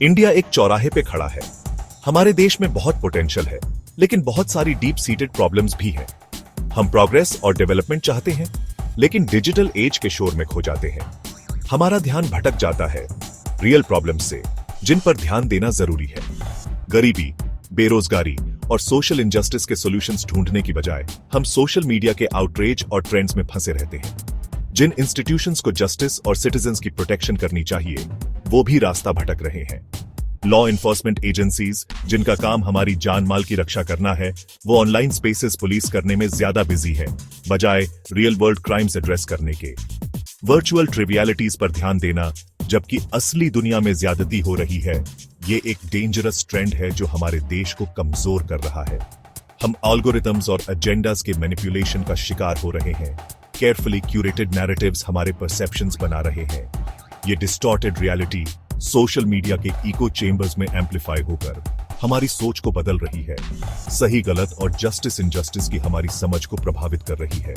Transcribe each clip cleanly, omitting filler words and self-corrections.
India एक चौराहे पे खड़ा है। हमारे देश में बहुत पोटेंशियल है, लेकिन बहुत सारी डीप सीटेड प्रॉब्लम्स भी हैं। हम प्रोग्रेस और डेवलपमेंट चाहते हैं, लेकिन डिजिटल एज के शोर में खो जाते हैं। हमारा ध्यान भटक जाता है रियल प्रॉब्लम्स से, जिन पर ध्यान देना जरूरी है। गरीबी, बेरोजगारी और सोशल इनजस्टिस के सॉल्यूशंस ढूंढने की बजाय हम सोशल मीडिया के आउटरीच और ट्रेंड्स में फंसे रहते हैं। जिन इंस्टीट्यूशंस को जस्टिस और सिटीजंस की प्रोटेक्शन करनी चाहिए, वो भी रास्ता भटक रहे हैं। लॉ एनफोर्समेंट एजेंसीज, जिनका काम हमारी जान माल की रक्षा करना है, वो ऑनलाइन स्पेसेस पुलिस करने में ज्यादा बिजी है, बजाय रियल वर्ल्ड क्राइम्स एड्रेस करने के। वर्चुअल ट्रिवियलिटीज पर ध्यान देना, जबकि असली दुनिया में ज्यादती हो रही है, ये एक डेंजरस ट्रेंड है जो हमारे देश को कमजोर कर रहा है। हम एल्गोरिथम्स और एजेंडास के मैनिपुलेशन का शिकार हो रहे हैं। केयरफुली क्यूरेटेड नैरेटिव्स हमारे परसेप्शंस बना रहे हैं। ये डिस्टॉर्टेड रियलिटी सोशल मीडिया के इको चेंबर्स में एम्पलीफाई होकर हमारी सोच को बदल रही है। सही गलत और जस्टिस इनजस्टिस की हमारी समझ को प्रभावित कर रही है।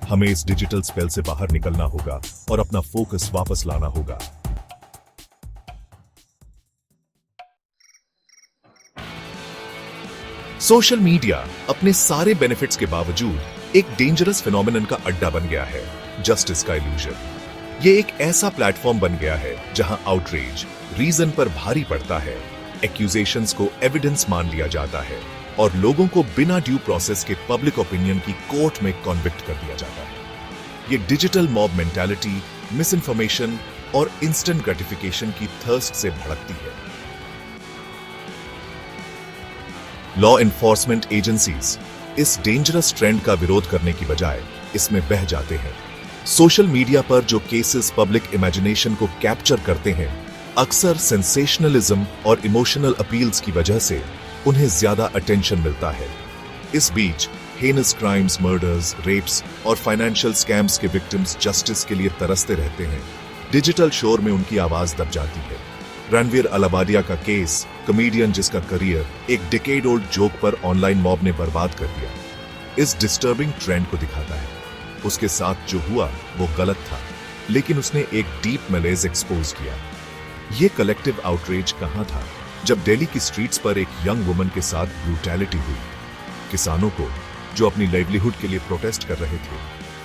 हमें इस डिजिटल स्पेल से बाहर निकलना होगा और अपना फोकस वापस लाना होगा। सोशल मीडिया अपने सारे बेनिफिट्स के बावजूद एक डेंजरस फिनोमिनन का अड्डा बन गया है, जस्टिस का इल्यूजन। ये एक ऐसा प्लेटफॉर्म बन गया है जहां आउटरीच रीजन पर भारी पड़ता है, एक्यूजेशंस को एविडेंस मान लिया जाता है और लोगों को बिना ड्यू प्रोसेस के पब्लिक ओपिनियन की कोर्ट में कन्विक्ट कर दिया जाता है। ये digital mob mentality, miss information और इंस्टेंट ग्रेटिफिकेशन की थर्स्ट से भड़कती है। लॉ एनफोर्समेंट एजेंसीज इस डेंजरस ट्रेंड का विरोध करने की बजाय इसमें बह जाते हैं। सोशल मीडिया पर जो केसेस पब्लिक इमेजिनेशन को कैप्चर करते हैं, अक्सर सेंसेशनलिज्म और इमोशनल अपील्स की वजह से उन्हें ज्यादा अटेंशन मिलता है। इस बीच हेनस क्राइम्स, मर्डर्स, रेप्स और फाइनेंशियल स्कैम्स के विक्टिम्स जस्टिस के लिए तरसते रहते हैं। डिजिटल शोर में उनकी आवाज दब जाती है। रणवीर अलाबादिया का केस, कॉमेडियन जिसका करियर एक डिकेड ओल्ड जोक पर ऑनलाइन मॉब ने बर्बाद कर दिया, इस डिस्टर्बिंग ट्रेंड को दिखाता है। उसके साथ जो हुआ वो गलत था, लेकिन उसने एक डीप मलेज एक्सपोज किया। ये कलेक्टिव आउटरीच कहां था जब दिल्ली की स्ट्रीट्स पर एक यंग वुमन के साथ ब्रूटैलिटी हुई? किसानों को जो अपनी लाइवलीहुड के लिए प्रोटेस्ट कर रहे थे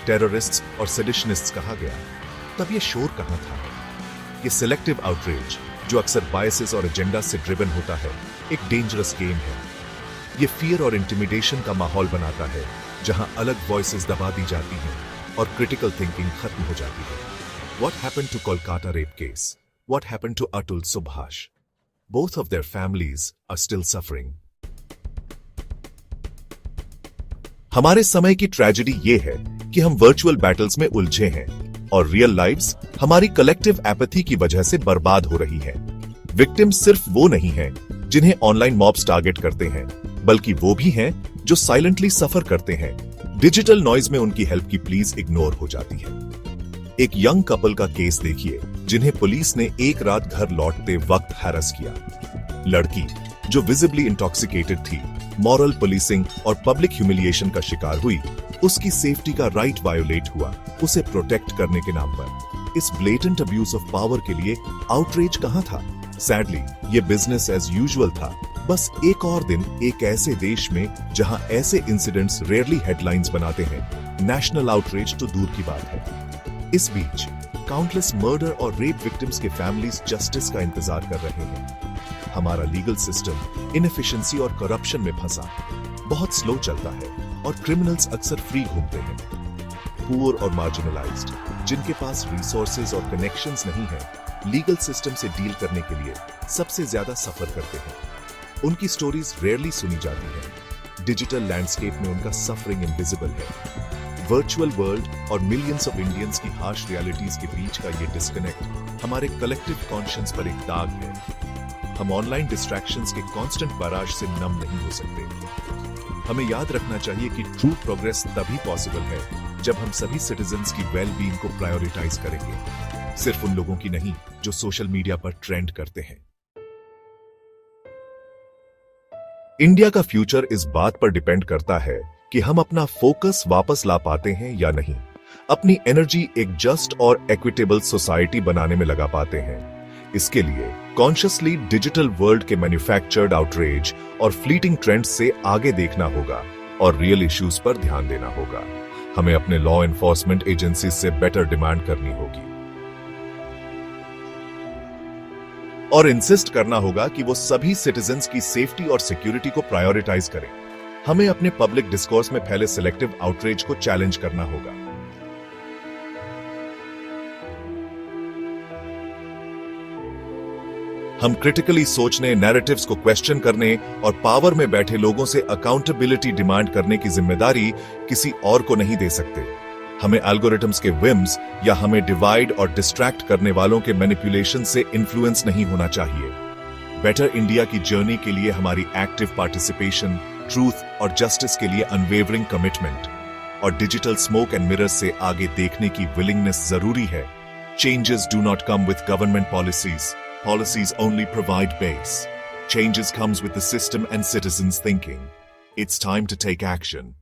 टेररिस्ट्स और सेडिशनिस्ट्स कहा गया, तब ये शोर कहां था? ये सिलेक्टिव आउटरीच, जो अक्सर बायसेस और एजेंडा से ड्रिवन होता है, एक डेंजरस गेम है। ये फियर और इंटिमिडेशन का माहौल बनाता है, जहां अलग वॉइसेस दबा दी जाती हैं और क्रिटिकल थिंकिंग खत्म हो जाती है। What happened to Kolkata rape case? What happened to Atul Subhash? Both of their families are still suffering. हमारे समय की ट्रेजेडी ये है कि हम वर्चुअल बैटल्स में उलझे हैं और रियल लाइव्स हमारी कलेक्टिव एपैथी की वजह से बर्बाद हो रही हैं। विक्टिम सिर्फ वो नहीं हैं जिन्हें ऑनलाइन मॉब्स टारगेट करते हैं, बल्कि वो भी हैं जो साइलेंटली सफर करते हैं। डिजिटल नॉइज में उनकी हेल्प की प्लीज इग्नोर हो जाती है। एक यंग कपल का केस देखिए, जिन्हें पुलिस ने एक रात घर लौटते वक्त हैरेस किया। लड़की जो विजिबली इंटॉक्सिकेटेड थी, मॉरल पुलिसिंग और पब्लिक ह्यूमिलिएशन का शिकार हुई। उसकी सेफ्टी का राइट वायोलेट हुआ, उसे प्रोटेक्ट करने के नाम पर। इस ब्लेटेंट अब्यूज ऑफ पावर के लिए आउटरीच कहां था? सैडली ये बिजनेस एज यूजुअल था। बस एक और दिन एक ऐसे देश में जहां ऐसे इंसिडेंट्स रेयरली हेडलाइंस बनाते हैं। नेशनल आउटरीच तो दूर की बात है। इस बीच काउंटलेस मर्डर और रेप विक्टिम्स के फैमिलीज जस्टिस का इंतजार कर रहे हैं। हमारा लीगल सिस्टम इनएफिशिएंसी और करप्शन में फंसा, बहुत स्लो चलता है और क्रिमिनल्स अक्सर फ्री घूमते हैं। पुअर और मार्जिनलाइज्ड, जिनके पास रिसोर्सेज और कनेक्शंस नहीं है, लीगल सिस्टम से डील करने के लिए सबसे ज्यादा सफर करते हैं। उनकी स्टोरीज रेयरली सुनी जाती हैं। डिजिटल लैंडस्केप में उनका सफरिंग इनविजिबल है। वर्चुअल वर्ल्ड और मिलियंस ऑफ इंडियंस की हार्श रियलिटीज के बीच का ये डिस्कनेक्ट हमारे कलेक्टिव कॉन्शियंस पर एक दाग है। हम ऑनलाइन डिस्ट्रैक्शंस के कांस्टेंट बाराज से नम नहीं हो सकते। हमें याद रखना चाहिए कि ट्रू प्रोग्रेस तभी पॉसिबल है जब हम सभी सिटीजन्स की वेल बीइंग को प्रायोरिटाइज करेंगे, सिर्फ उन लोगों की नहीं जो सोशल मीडिया पर ट्रेंड करते हैं। इंडिया का फ्यूचर इस बात पर डिपेंड करता है कि हम अपना फोकस वापस ला पाते हैं या नहीं, अपनी एनर्जी एक जस्ट और इक्विटेबल सोसाइटी बनाने में लगा पाते हैं। इसके लिए कॉन्शियसली डिजिटल वर्ल्ड के मैन्युफैक्चर्ड आउटरेज और फ्लीटिंग ट्रेंड्स से आगे देखना होगा और रियल इश्यूज पर ध्यान देना होगा। हमें अपने लॉ एनफोर्समेंट एजेंसी से बेटर डिमांड करनी होगी और इंसिस्ट करना होगा कि वो सभी सिटीजन्स की सेफ्टी और सिक्योरिटी को प्रायोरिटाइज करें। हमें अपने पब्लिक डिस्कोर्स में फैले सिलेक्टिव आउटरीच को चैलेंज करना होगा। हम क्रिटिकली सोचने, नैरेटिव्स को क्वेश्चन करने और पावर में बैठे लोगों से अकाउंटेबिलिटी डिमांड करने की जिम्मेदारी किसी और को नहीं दे सकते। हमें एल्गोरिथम्स के विम्स या हमें डिवाइड और डिस्ट्रैक्ट करने वालों के मैनिपुलेशन से इन्फ्लुएंस नहीं होना चाहिए। बेटर इंडिया की जर्नी के लिए हमारी एक्टिव पार्टिसिपेशन, ट्रूथ और जस्टिस के लिए अनवेवरिंग कमिटमेंट और डिजिटल स्मोक एंड मिरर्स से आगे देखने की विलिंगनेस जरूरी है। Changes do not come with government policies. Policies only provide base. Changes comes with the system and citizens thinking. It's time to take action.